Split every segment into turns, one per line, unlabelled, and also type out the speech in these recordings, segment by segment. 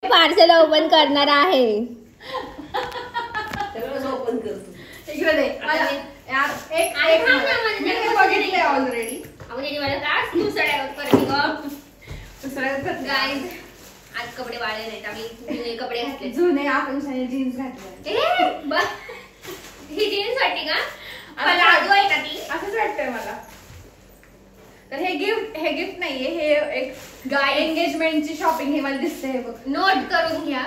Parcel open करणार आहे.
Open करतो
इकडे दे यार. एक मी बघितले ऑलरेडी.
मला का दुसऱ्या परत
दुसऱ्या
गाईज आज कपडे वाळले नाहीत. आम्ही कपडे घातले
जुने आकांक्षाने जीन्स घातले.
ही जीन्स वाटते का? मला आजू आहे का ती?
असंच वाटतंय मला. तर हे गिफ्ट नाहीये, हे एक गाय एंगेजमेंटची शॉपिंग हे मला दिसते. बघ
नोट करून घ्या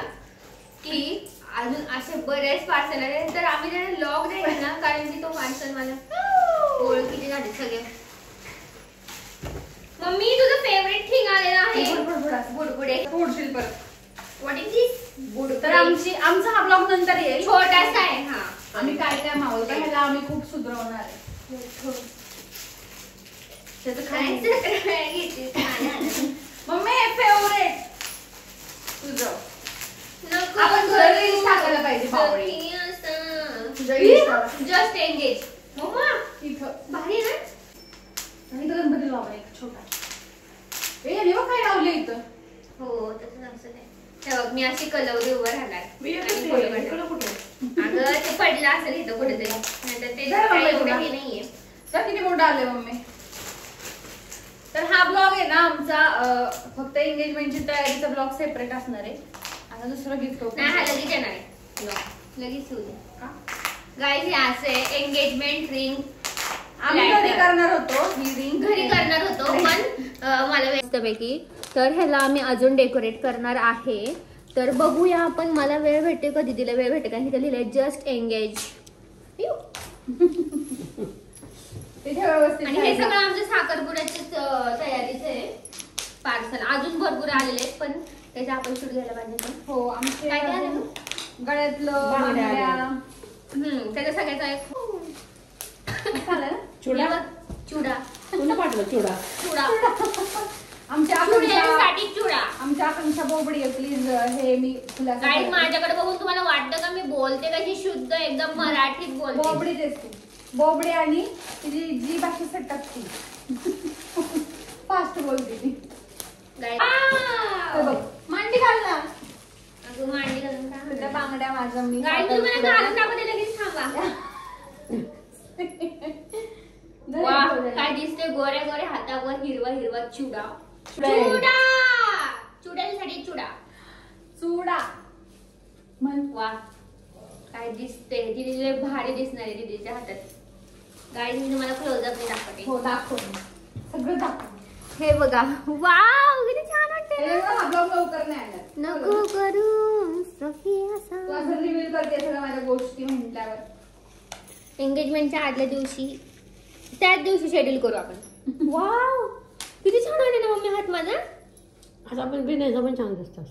की अजून असे बरेच पार्सल आले तर आम्ही त्याला लॉग नाही ना, कारण की तो पार्सल मला ओळखीचे झाले सगळे. मम्मी तुझं फेवरेट थिंग आलेला आहे बुडबुडे.
फोडशील परत.
व्हॉट इज दिस?
तर आमचा हा ब्लॉग नंतर येईल.
छोटासा आहे हा.
आम्ही काय काय मागवतो ह्याला आम्ही खूप सुधरवणार आहे. त्याचं
घेते
मम्मी फेवरेट तुझं.
नको
आपण रील्स टाकायला पाहिजे.
जस्ट एंगेज मम्मा
इथं
भारी ना.
आणि तो गणपती लावला एक छोटा. हे बघ काय लावले इथं.
हो तसं असं नाही. हे बघ मी अशी कलवरी उभं राहणार. अगं ते पडलं असेल इथं कुठेतरी. नाहीतर ते काही एवढं हे नाहीये.
तर किती मोठं आले मम्मी. तर हा ब्लॉग आहे ना आमचा फक्त एंगेजमेंटची तयारीचा ब्लॉग सेपरेट असणार आहे. आता दुसरं गिफ्ट
नाही हा लगेच येणार आहे. लगेच येऊ दे का गाईज. हे असे एंगेजमेंट रिंग
आम्ही घरी करणार होतो. ही रिंग
घरी करणार होतो पण मला व्यस्तपैकी. तर ह्याला आम्ही अजून डेकोरेट करणार आहे. तर बघूया आपण. मला वेळ भेटते का दीदीला वेळ भेटते का. इथे लिहिलंय जस्ट एंगेज. आणि हे सगळं आमच्या साखरपुड्याच्या तयारीचं आहे. पार्सल अजून भरपूर आलेले आहेत पण त्याचं आपण शूट घ्यायला पाहिजे.
हो आमचे
काय काय आलं
गळ्यातलं
त्याच्या सगळ्याचा एक
चुडा
चुडा
कोणी पाठवलं चुडा
चुडा
आमच्या आकांक्षा बोबडी आहे. प्लीज हे मी तुला
गाईज माझ्याकडे बघून तुम्हाला वाटतं का मी बोलते कशी शुद्ध एकदम मराठीत बोलते.
बोबडीच असते. बोबडी आणि तिची जी भाषा सटकती. फास्ट बोलते ती. मांडी घाल ना.
अगं मांडी घालून काय
तुझ्या बांगड्या माझ्या मी
गाईज तुम्ही मला घालून टाकू दे लगेच. थांबा. वाह काय दिसते. गोऱ्या गोऱ्या हातावर हिरवा हिरवा चुडा. चुडा चुड्यासाठी चुडा
चुडा म्हण.
वा काय दिसते. तिथे भारी दिसणार आहे दीदीच्या हातात. गाईज मी तुम्हाला क्लोजअप नाही दाखवते.
हो दाखव सगळं दाखव.
हे बघा. वाव किती छान वाटते.
लवकर नाही आलं.
नको करू सखिया
तू असं रिव्हील करते सगळं माझ्या गोष्टी म्हटल्यावर.
एंगेजमेंटच्या आदल्या दिवशी त्याच दिवशी शेड्यूल करू आपण. वाव किती छान वाटते ना मम्मी हात माझा.
आता पण बिनायचा पण छान दिसतात.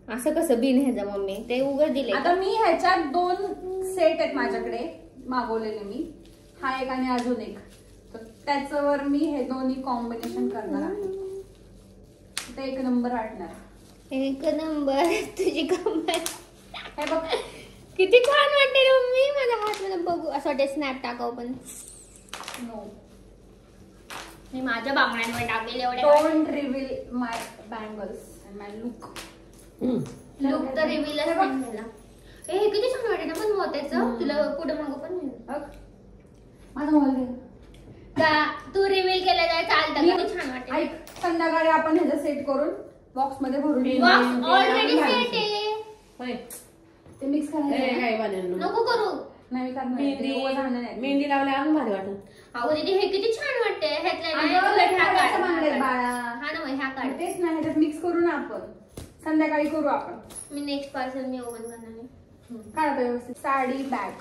असं कसं बिन ह्याचा मम्मी ते उघड दिले.
आता मी ह्याच्यात 2 सेट आहेत माझ्याकडे मागवलेले मी. हा एक आणि अजून एक. तर त्याच्यावर मी हे दोन्ही कॉम्बिनेशन करणार आहे. ते एक नंबर वाटणार.
एक नंबर तुझी कंबर.
हे बघ
किती छान वाटते रे मम्मी. माझा हात मला बघू असं वाटते स्नॅप टाकावं पण
नो.
मी माझ्या बांगड्यांवर टाकलेले एवढे.
Don't reveal my bangles and my look.
Look तर रिव्हीलच नाही झाला. हे किती छान वाटते ना पण मोत्याचं. तुला पुढे मागं पण
बघ माझा मोबाईल
का तू रिव्हील केलं जाय चालतं. किती छान वाटते.
ऐक संध्याकाळी आपण ह्याचं सेट करून बॉक्स मध्ये भरून
ऑलरेडी सेट आहे.
ते मिक्स करायचं.
नको करू.
नाही करणार.
मेहंदी लावल्या अजून भारी वाटत.
अहो दीदी हे किती छान वाटते. हा ना ह्या काढ.
तेच नाही ह्याच्यात मिक्स करू ना आपण. संध्याकाळी करू आपण.
मी नेक्स्ट पार्सल मी ओपन करणार आहे.
काढा व्यवस्थित. साडी बॅग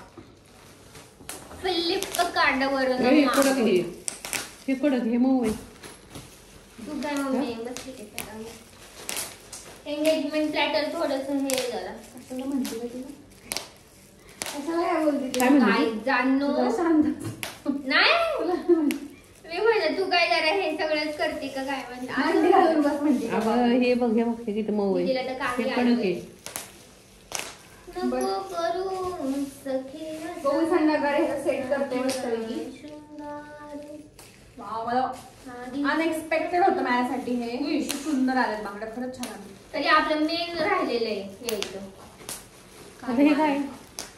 फिलिप कांडावरून
हे कडक हे मऊ आहे.
तू काय मम्मी बस ठीक आहे. एंगेजमेंट प्लॅटर थोडस हे झालं.
असं म्हणते का तुला. असं काय बोलते
काय जाणू नाही. मी म्हणलं तू काय जरा हे सगळंच करते का काय म्हणते.
हे बघ हे बघ हे किती मऊ आहे.
तिला तर काही
कडक आहे.
नको करू सखी.
संध्याकाळी सेट करते मस्त. वाव, मला अनएक्सपेक्टेड होतं माझ्यासाठी हे. सुंदर आलेत बांगड्या, खरंच छान आले.
तरी आपलं मेन राहिलेलं आहे यायचं.
आता हे काय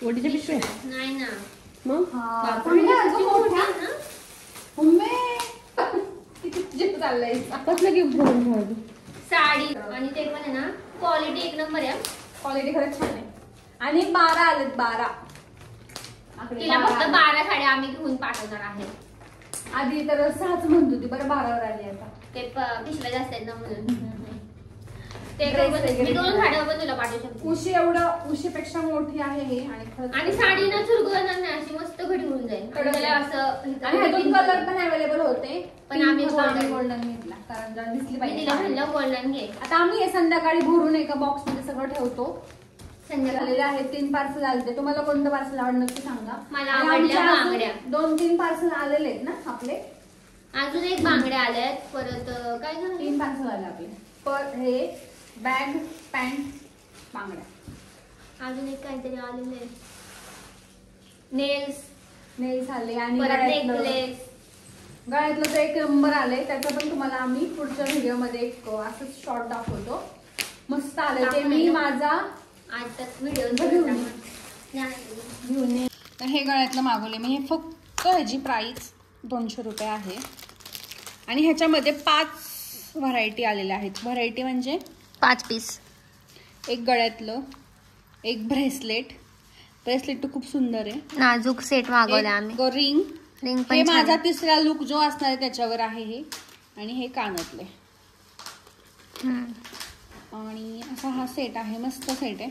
वडीच्या पिशव्या
नाही ना
मग
किती जीप चाललंय.
कसलं गिफ्ट भरून ठेवायचं.
साडी आणि ते पण आहे ना क्वालिटी एक नंबर आहे.
क्वालिटी खरंच छान आहे. आणि 12 आलेत 12.
तिला फक्त 12 साड्या आम्ही घेऊन पाठवणार आहे.
आधी तर 6च म्हणत होती, बरं 12वर आली आता.
ते पिशव्या जास्त आहेत ना म्हणून. ते
Dress वगैरे.
मी 2 साड्या पण तुला पाठवू शकते.
उशीपेक्षा मोठी आहे हे. आणि खरंच
आणि साडी ना चुरगळणार नाही, अशी मस्त घडी होऊन जाईल.
कडक
त्याला असं
आणि ह्यातून कलर पण अवेलेबल होते,
पण आम्ही
गोल्डन घेतला कारण जरा दिसली
मी
पाहिजे.
तिला म्हणलं गोल्डन घे.
आता आम्ही हे संध्याकाळी भरून एका बॉक्स मध्ये सगळं ठेवतो.
संध्याकाळी
झालेले आहेत 3 पार्सल आले. तुम्हाला कोणतं पार्सल आवडलं नक्की सांगा.
मला
आणि
आवडल्या
आमच्या अजून
बांगड्या.
2-3 पार्सल आलेले आहेत ना आपले.
अजून एक बांगड्या आल्यात. परत काय झालं
3 पार्सल आले आपले. पर हे बॅग, पॅन्ट, बांगड्या.
अजून एक काहीतरी आलेलं आहे. नेल्स
आले आणि
परत नेकलेस.
गळ्यातलं तर एक नंबर आले. त्याचं पण तुम्हाला आम्ही पुढच्या व्हिडिओ मध्ये एक असं शॉर्ट दाखवतो. मस्त आले ते. मी माझा
आज व्हिडिओ
घेऊन ये. तर हे गळ्यातलं मागवले मी. हे फक्त ह्याची प्राइस 200 रुपये आहे. आणि ह्याच्यामध्ये 5 व्हरायटी आलेल्या आहेत. व्हरायटी म्हणजे
5 पीस.
एक गळ्यातलं, एक ब्रेसलेट तर खूप सुंदर आहे.
नाजूक सेट मागवला आम्ही.
रिंग
पण
हे माझा तिसरा लुक जो असणार आहे त्याच्यावर आहे हे. आणि हे कानातले. आणि असा हा सेट आहे. मस्त सेट आहे,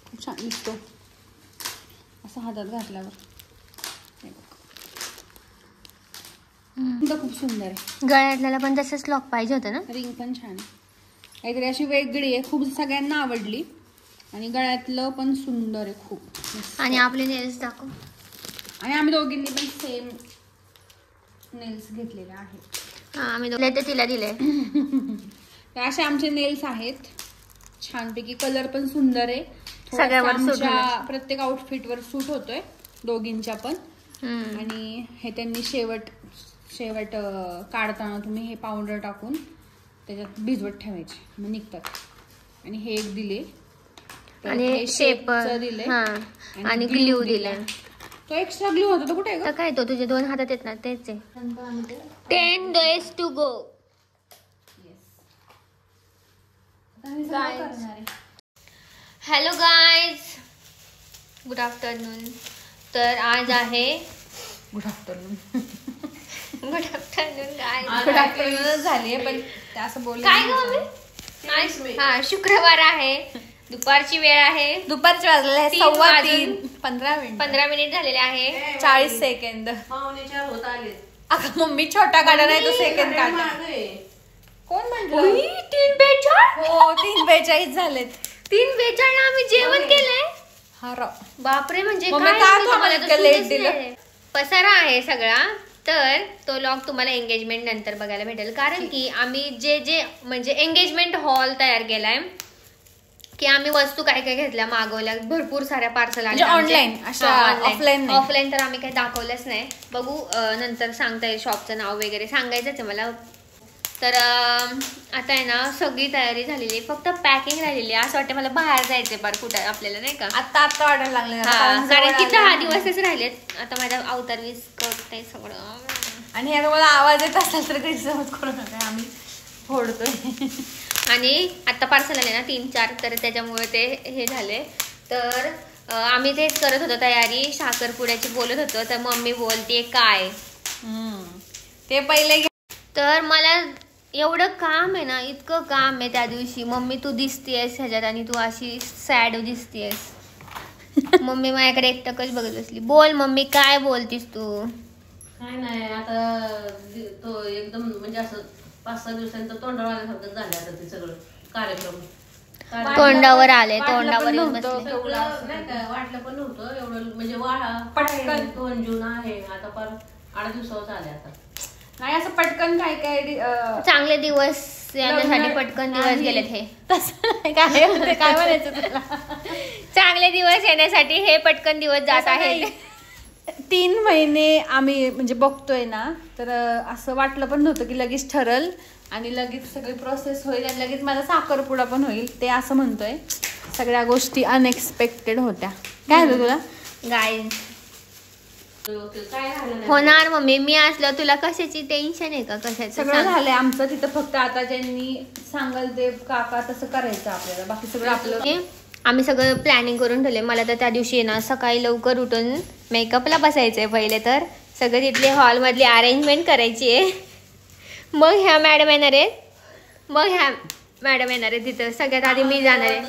खूप छान दिसतो असं हातात घातल्यावर. खूप सुंदर आहे.
गळ्यातल्याला पण तसंच लॉक पाहिजे होतं ना.
रिंग पण छान आहे, काहीतरी अशी वेगळी आहे. खूप सगळ्यांना आवडली. आणि गळ्यातलं पण सुंदर आहे खूप.
आणि आपले नेल्स दाखव.
आणि आम्ही दोघींनी पण सेम नेल्स घेतलेले आहेत.
आम्ही तर तिला दिले.
तर असे आमचे नेल्स आहेत छानपैकी. कलर पण सुंदर आहे.
सगळ्यावर
आमच्या प्रत्येक आउटफिटवर सूट होतोय दोघींच्या पण. आणि हे त्यांनी शेवट काढताना तुम्ही हे पावडर टाकून त्याच्यात भिजवत ठेवायचे, मग निघतात. आणि हे एक दिले
आणि शेपर
दिले
आणि ग्लू दिले.
तो एक्स्ट्रा ग्लू होता तो कुठे आहे?
काय तो तुझे 2 हातात येत ना तेच आहे. 10 days to go. Hello guys, good afternoon. तर आज आहे
good afternoon
guys.
Good afternoon झाली पण असं बोल
काय गं? हा शुक्रवार आहे, दुपारची वेळ आहे.
दुपारचे वाजले 3:15.
15 मिनिट झालेले आहे.
40 सेकंद. अगं मम्मी छोटा काढा नाही तो सेकंड काढा. कोण म्हटलं?
3:42.
हो 3:42 झालेत.
3:42 ला आम्ही जेवण केलंय. बापरे, म्हणजे पसारा आहे सगळा. तर तो लॉग तुम्हाला एंगेजमेंट नंतर बघायला भेटेल. कारण की आम्ही जे म्हणजे एंगेजमेंट हॉल तयार केलाय, की आम्ही वस्तू काय काय घेतल्या, मागवल्या, भरपूर साऱ्या पार्सल आल्या
ऑनलाईन.
ऑफलाईन तर आम्ही काही दाखवलंच नाही. बघू नंतर सांगता येईल. शॉपचं नाव वगैरे सांगायचंच आहे मला. तर आता आहे ना सगळी तयारी झालेली आहे, फक्त पॅकिंग राहिलेली आहे. असं वाटतं मला बाहेर जायचंय बार कुठं आपल्याला, नाही का.
आता ऑर्डर लागले
कारण की 10 दिवसच राहिलेत. आता माझा अवतार विस्कट आहे सगळं.
आणि आता मला आवाज येत असेल तर काही सहज करू नका, आम्ही फोडतोय.
आणि आता पार्सल आले ना 3-4, तर त्याच्यामुळे ते हे झाले. तर आम्ही तेच करत होतो तयारी, साखरपुड्याची बोलत होतो. तर मम्मी बोलते काय
ते पहिले. तर
मला एवढं काम आहे ना, इतकं काम आहे त्या दिवशी. मम्मी तू दिसतेस ह्याच्यात आणि तू अशी सॅड दिसतेस. मम्मी माझ्याकडे एकटकच बघत बसली. बोल मम्मी, काय बोलतीस तू?
काय नाही, आता तो एकदम म्हणजे असं 5-6 दिवसांचं तोंडावर आल्यासारखं झालं. आता ते सगळं कार्यक्रम
तोंडावर आले, तोंडावर येऊन बसले.
नाही काय वाटलं पण नव्हतं एवढं, म्हणजे
पटकन
2 जून आहे आता, पर 8 दिवसावर आले. आता
नाही असं पटकन काय
चांगले दिवस येण्यासाठी पटकन दिवस गेलेत. हे
काय म्हणायचं तुला?
चांगले दिवस येण्यासाठी हे पटकन दिवस जात आहेत.
3 महिने आम्ही म्हणजे बघतोय ना, तर असं वाटलं पण नव्हतं की लगेच ठरल आणि लगेच सगळी प्रोसेस होईल आणि लगेच माझा साखरपुडा पण होईल. ते असं म्हणतोय, सगळ्या गोष्टी अनएक्सपेक्टेड होत्या. काय झालं तुला?
गाईज होणार मम्मी, मी असलं तुला कशाची टेन्शन आहे का? कशाचं
सगळं झालंय आमचं तिथं, फक्त आता ज्यांनी सांगाल ते काका तसं करायचं आपल्याला, बाकी सगळं आपलं.
आम्ही सगळं प्लॅनिंग करून ठेवले. मला तर त्या दिवशी ना सकाळी लवकर उठून मेकअपला बसायचंय. पहिले तर सगळं तिथले हॉलमधली अरेंजमेंट करायची आहे. मग ह्या मॅडम येणार आहेत, तिथं सगळ्यात आधी मी जाणार आहे.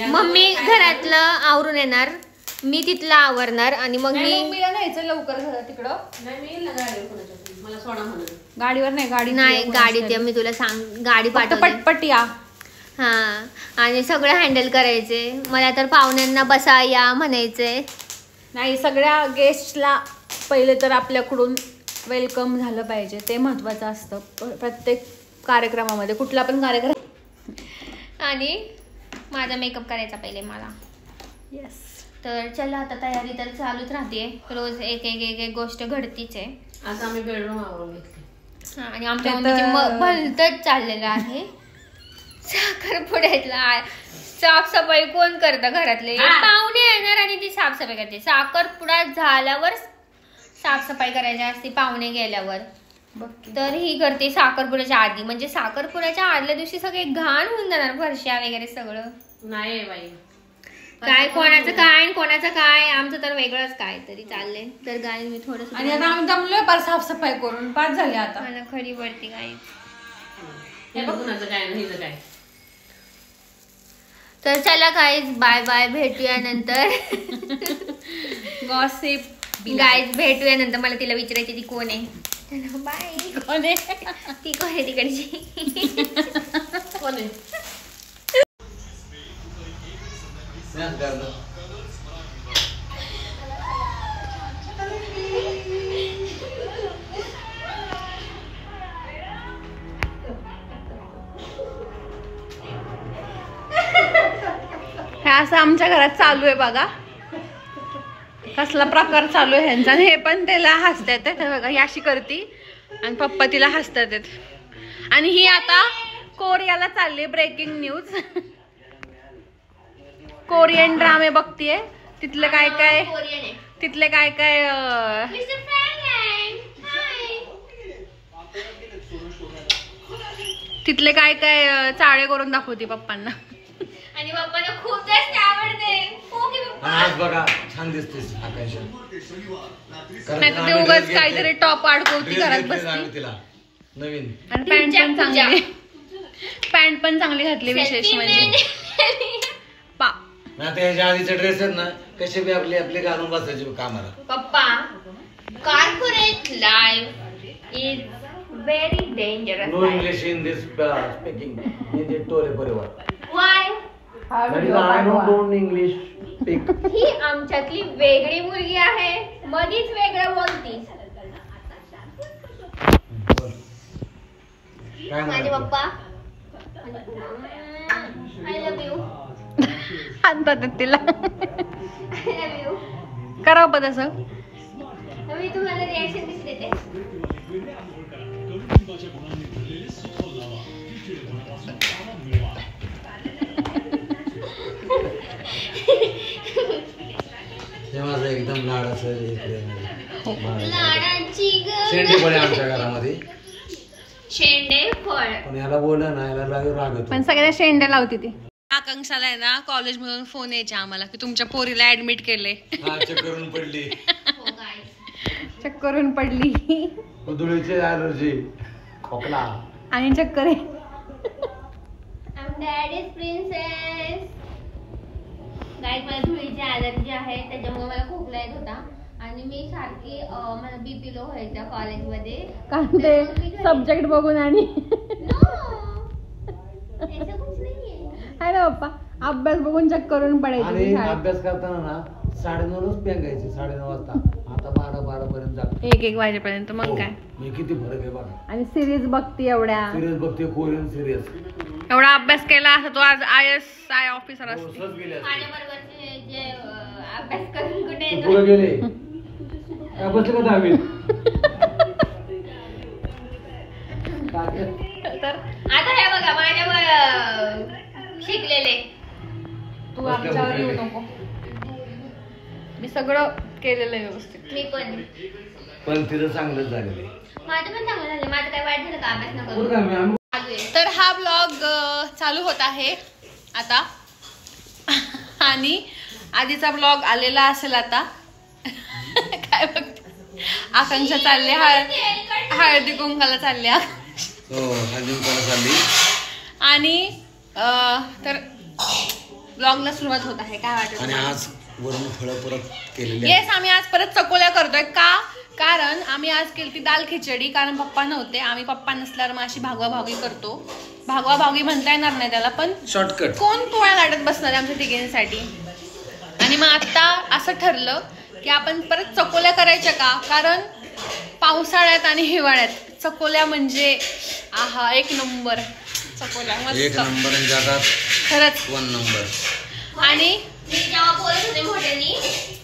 मम्मी घरातलं आवरून येणार, मी तिथलं आवरणार आणि मग मी
न्यायचं लवकर तिकडं. गाडीवर नाही,
गाडी ते मी तुला गाडी पाठवते
पटपट या.
हा, आणि सगळं हँडल करायचे. मला तर पाहुण्यांना बसा या म्हणायचंय.
नाही, सगळ्या गेस्टला पहिले तर आपल्याकडून वेलकम झालं पाहिजे, ते महत्वाचं असतं प्रत्येक कार्यक्रमामध्ये, कुठला पण कार्यक्रम.
आणि माझा मेकअप करायचा पहिले मला.
येस.
तर चला आता तयारी तर चालूच राहते. रोज एक गोष्ट घडतीच आहे.
आज आम्ही बेडरूम आवरून घेतली.
आणि आमच्या मम्मीची भलतच चाललेलं आहे. साखरपुड्यातला साफसफाई कोण करतं घरातले? पाहुणे येणार आणि ती साफसफाई करते. साखरपुडा झाल्यावर साफसफाई करायची असते, पाहुणे गेल्यावर. तर ही करते साखरपुड्याच्या आधी. म्हणजे साखरपुड्याच्या आदल्या दिवशी सगळे घाण होऊन जाणार, फरशा वगैरे सगळं.
नाही बाई,
काय कोणाचं काय कोणाचं काय, आमचं तर वेगळंच काय तरी चाललंय. तर गाय मी थोडस,
आणि आता आम्ही दमलोय पर साफसफाई करून, 5 झाले आता.
मला खरी पडते गाय.
काय
तर चला गाईज, बाय बाय, भेटूया नंतर.
गॉसिप
गाईज भेटूया नंतर. मला तिला विचारायची ती कोण आहे. बाय.
कोण आहे?
ती कोण आहे तिकडची?
कोण आहे?
हे असं आमच्या घरात चालू आहे बघा, कसला प्रकार चालू आहे ह्यांचा. हे पण त्याला हसतात बघा, ही अशी करती आणि पप्पा तिला हसतात. आणि ही आता कोरियाला चालली. ब्रेकिंग न्यूज, कोरियन ड्रामे बघतीये. तिथले काय काय तिथले काय काय चाळे करून दाखवते पप्पांना.
आणि पप्पांना खूप जास्त आवडते.
आज बघा छान दिसतेस आकाश.
नाही तर ते उगाच काहीतरी टॉप अडकवती घरात बसती.
तिला नवीन
आणि पॅन्ट पण चांगली घातली. विशेष म्हणजे
ना त्याच्या आधीचे ड्रेस आहेत ना, कसे बी आपले घालून बसायचे कामाला.
पप्पा, corporate life is very dangerous.
No English in this speaking in the टोरे परिवार.
व्हाय?
I don't English speak.
ही आमच्यातली वेगळी मुलगी आहे, मधीच वेगळं बोलती. माझे पप्पा आय लव्ह यू
आणतात तिला.
आय लव्ह यू
करावं पण तसं.
मी तुम्हाला रिॲक्शन कशी देते?
माझं एकदम लाडाचं
लाडाची
शेंडे फळे आमच्या घरामध्ये.
शेंडे फळ.
पण याला बोललं ना, याला राग येतो.
पण सगळ्या शेंड्या लावते ती. आकांक्षाला आहे ना कॉलेज मधून फोन यायचे आम्हाला की तुमच्या पोरीला ऍडमिट केले.
चक्करून पडली.
चक्करून पडली.
धुळीची ॲलर्जी, खोकला
आणि चक्कर आहे.
Daddy's princess. गाईज मला धुळीची ॲलर्जी आहे, त्याच्यामुळे मला खोकला येत होता. आणि मी सारखी मला बीपी लो व्हायचा कॉलेजमध्ये.
कारण ते सब्जेक्ट बघून. आणि आहे ना पप्पा, अभ्यास बघून चेक करून पडायची.
आणि अभ्यास करताना ना 9:30 पेंगायची, 9:30 वाजता. आता 12 पर्यंत जातो,
1 वाजेपर्यंत. मग काय,
मी किती फरक आहे बघा.
आणि सिरीज बघते एवढ्या.
सिरियस बघते, कोरियन सिरियस.
एवढा अभ्यास केला असता तो आज ISI ऑफिसर असते.
माझ्या बरोबरचे जे अभ्यास करून कुठे
तू पुढे गेले काय बसले का दहावीत?
तर आता हे बघा माझ्यावर शिकलेले.
तू आमच्यावर येऊ नको. मी सगळं केलेलं आहे व्यवस्थित.
मी
पण तिथं चांगलंच झालेलं आहे.
माझं पण चांगलं झालं. माझं काय वाईट झालं का अभ्यास न करून?
तर हा ब्लॉग चालू होत आहे आता आणि आधीचा ब्लॉग आलेला असेल आता. काय बघते आकांक्षा चालली हळदी कुंकाला चालल्या.
हो हळदी कुंकाला चालली.
आणि तर ब्लॉगला सुरुवात होत आहे. काय वाटत?
आणि आज वरून फळं परत केलेली.
येस आम्ही आज परत चकोल्या करतोय. का? कारण आम्ही आज केली ती दाल खिचडी. कारण पप्पा नव्हते. आम्ही पप्पा नसल्यावर मग अशी भागवाभागी करतो. भागवाभागी म्हणता येणार नाही त्याला पण
शॉर्टकट.
कोण पोळ्या लाटत बसणार आमच्या तिघींसाठी. आणि मग आता असं ठरलं की आपण परत चकोल्या करायच्या का? कारण पावसाळ्यात आणि हिवाळ्यात चकोल्या म्हणजे आहा एक नंबर. चकोल्या
एक
मस्त
नंबर जगात
खरंच
1 नंबर.
आणि
मी जेव्हा बोलत होते मोठ्यानी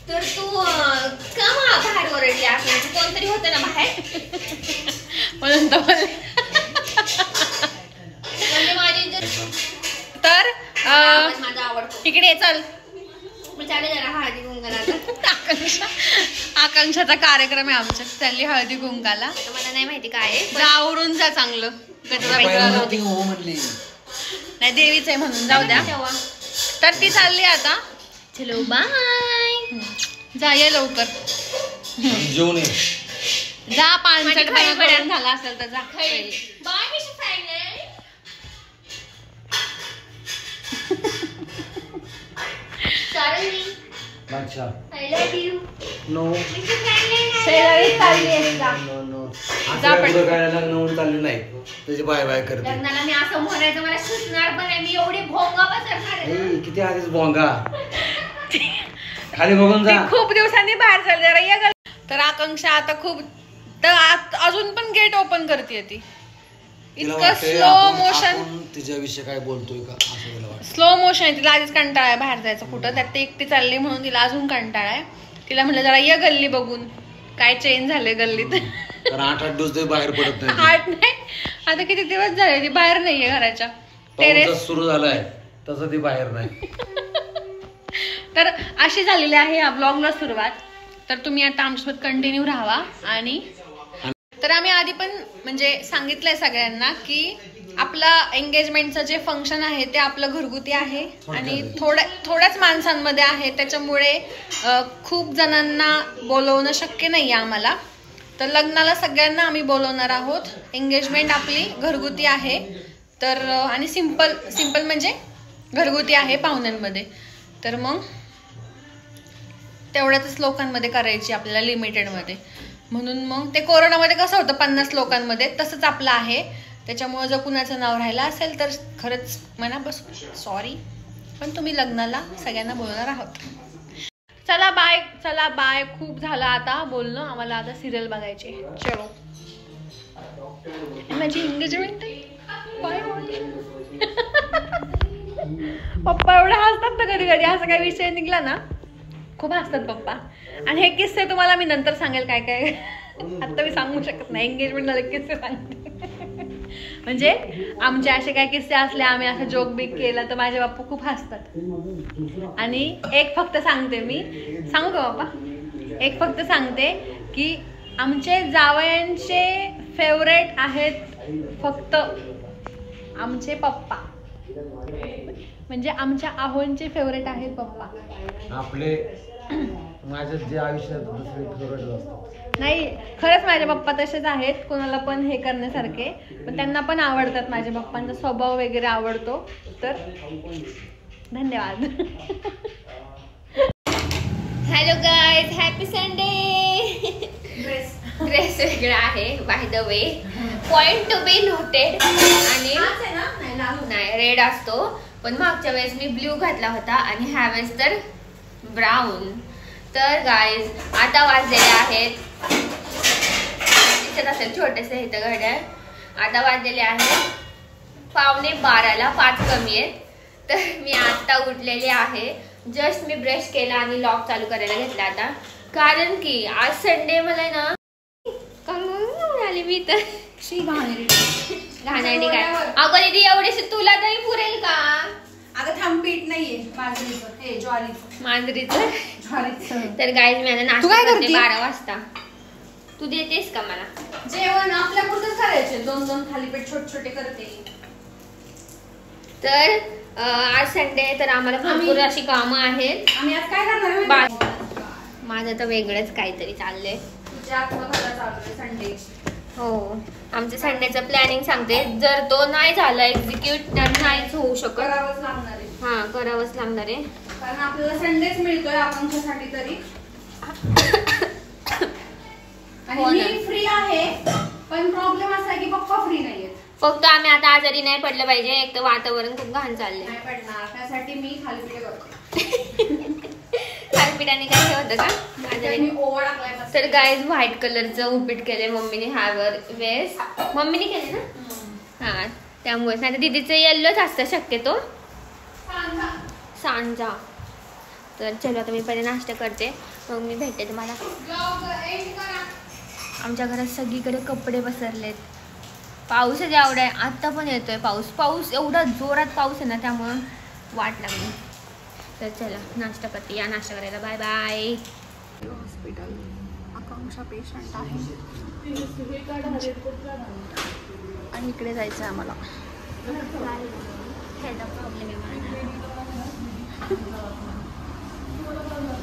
तर तू का बाहेर ओरडली असं कोणतरी होतं ना बाहेर
म्हणून तर बोलले.
म्हणजे माझी
तर
माझा आवडतो.
इकडे चल.
मग चालेल जरा हळदी कुंकाला.
आकांक्षाचा कार्यक्रम आहे आमच्यात. चालली हळदी कुंकाला.
मला नाही माहिती काय आहे.
जा आवरून जा चांगलं.
हो म्हणली
नाही देवीच आहे म्हणून जाऊ द्या. तर ती चालली आता.
चलो बाय.
जा ये लवकर.
जेवण ये.
जा पाणचट करून झाला असेल तर जा.
Bye mister Franklin. सॉरी.
अच्छा
I love you.
No
mister Franklin.
शेजारी चालली आहे जा.
नो नो
जा
असं
पण.
पुढं काय लग्न होऊन चालली नाही. त्याची बाय बाय करते.
लग्नाला मी असं म्हणायचं मला सुचणार पण आहे. मी एवढी भोंगा पसरणार आहे.
ए, किती आधीच बोंगा. खाली बघून जा.
ती खूप दिवसांनी बाहेर चालली जरा ये गं. तर आकांक्षा आता खूप तर अजून पण गेट ओपन करते ती.
तिला
इतकं
वाटतंय
स्लो
आपण-
मोशन.
आपण तिच्याविषयी काय बोलतोय का असं तिला वाटतं.
स्लो मोशन आहे. तिला आधीच कंटाळा आहे बाहेर जायचं कुठं. त्यात ती एकटी चालली म्हणून तिला अजून कंटाळा आहे. तिला म्हटलं जरा ये गल्ली बघून काय चेंज झाले गल्लीत.
कारण 8-8 दिवस तरी बाहेर पडत नाही.
8 नाही आता किती दिवस झाले ती बाहेर नाहीये घराच्या.
पाऊस सुरू झालाय तसं ती बाहेर नाही.
तर अशी झालेली आहे या ब्लॉगला सुरुवात. तर तुम्ही आता आमच्यासोबत कंटिन्यू राहावा. आणि तर आम्ही आधी पण म्हणजे सांगितलंय सगळ्यांना की आपला एंगेजमेंटचं जे फंक्शन आहे ते आपलं घरगुती आहे आणि थोड्याच माणसांमध्ये आहे. त्याच्यामुळे खूप जणांना बोलवणं शक्य नाही आहे आम्हाला. तर लग्नाला सगळ्यांना आम्ही बोलवणार आहोत. एंगेजमेंट आपली घरगुती आहे. तर आणि सिंपल म्हणजे घरगुती आहे पाहुण्यांमध्ये. तर मग तेवढ्याच लोकांमध्ये करायची आपल्याला लिमिटेडमध्ये. म्हणून मग ते कोरोनामध्ये कसं होतं 50 लोकांमध्ये तसंच आपलं आहे. त्याच्यामुळे जर कुणाचं नाव राहिलं असेल तर खरंच मनापासून सॉरी. पण तुम्ही लग्नाला सगळ्यांना बोलणार आहोत. चला बाय. खूप झालं आता बोलणं. आम्हाला आता सिरियल बघायची. चलो माझी एंगेजमेंट आहे. बाय. पप्पा एवढे हसतात ना कधी कधी. असा काही विषय निघला ना खूप हसतात पप्पा. आणि हे किस्से तुम्हाला मी नंतर सांगेल काय काय. आता मी सांगू शकत नाही. एंगेजमेंट झाले किस्से सांगते. म्हणजे आमचे असे काही किस्से असले आम्ही असं जोक बिक केला तर माझे बाप्पा खूप हसतात. आणि एक फक्त सांगते मी. सांगू का बाप्पा? एक फक्त सांगते की आमचे जावयांचे फेवरेट आहेत फक्त आमचे पप्पा. म्हणजे आमच्या आहोंचे फेवरेट आहेत पप्पा.
आपले माझ्या जे आयुष्यात दुसरे फेवरेट असतात.
नाही खरंच माझे पप्पा तसेच आहेत. कोणाला पण हे करण्यासारखे. पण त्यांना पण आवडतात. माझ्या पप्पांचा स्वभाव वगैरे आवडतो. तर धन्यवाद.
Hello guys. Happy Sunday. Dress वेगळा आहे by the way. Point to be noted. आणि नाही रेड असतो. पण मागच्या वेळेस मी ब्ल्यू घातला होता आणि ह्या वेळेस तर ब्राऊन. तर गाईज आता वाजलेले आहेत दिसत असेल छोटेसे इथं घड्याळ. आता वाजलेले आहेत 11:15. 5 कमी आहेत. तर मी आता उठलेले आहे जस्ट मी ब्रश केला आणि लॉक चालू करायला घेतला आता, कारण की आज संडे मला ना आली मी तर घाणेरडी काय. अगं दीदी एवढेशी तुला तरी पुरेल का?
अगं थांब, पीठ नाहीये बाजरीचं, हे
मांजरीचं.
ज्वारीचं.
तर गाईज मी आता नाश्ता करते 12 वाजता. तू देतेस का मला
जेवण? आपल्या पुरतच करायचे, 2-2 थालीपीठ छोटे छोटे करते.
तर आज संडे तर आम्हाला भरपूर अशी कामं आहेत.
आम्ही आज काय करणार?
माझं तर वेगळंच काहीतरी चाललंय.
तुझ्या आत्मकथा चालू आहे संडे.
हो, आमचं संडेचं प्लॅनिंग सांगते. जर तो नाही झाला एक्झिक्यूट तर नाहीच होऊ शकत.
करावंच लागणार आहे.
हा, करावंच लागणार आहे,
कारण आपल्याला संडेच मिळतोय आकांक्षासाठी तरी. आणि मी फ्री आहे, पण प्रॉब्लेम असा आहे की पप्पा फ्री नाहीये.
फक्त आम्ही आता आजारी नाही पडलं पाहिजे. एक तर वातावरण खूप घाण चाललंय.
नाही पडणार, त्यासाठी मी थालीपीठ करतो.
थालीपीठाने काय हे होतं का?
मी ओवा टाकलाय.
तर गाईज व्हाईट कलरचं उपीट केलंय मम्मीने ह्यावर वेस. मम्मीने केले ना? हा, त्यामुळे नाही तर दीदीचं येल्लोच असतं शक्यतो, सांजा. तर चलो आता मी पहिले नाश्ता करते, मग मी भेटते तुम्हाला. आमच्या घरात सगळीकडे कपडे पसरलेत. पाऊसच एवढा आहे, आत्ता पण येतोय पाऊस एवढा जोरात पाऊस आहे ना, त्यामुळं वाट लागली. तर चला नाश्ता करते, या नाश्ता करायला. Bye bye.
Hospital, Akanksha patient आहे आणि इकडे जायचं आहे आम्हाला.
प्रॉब्लेम आहे मला.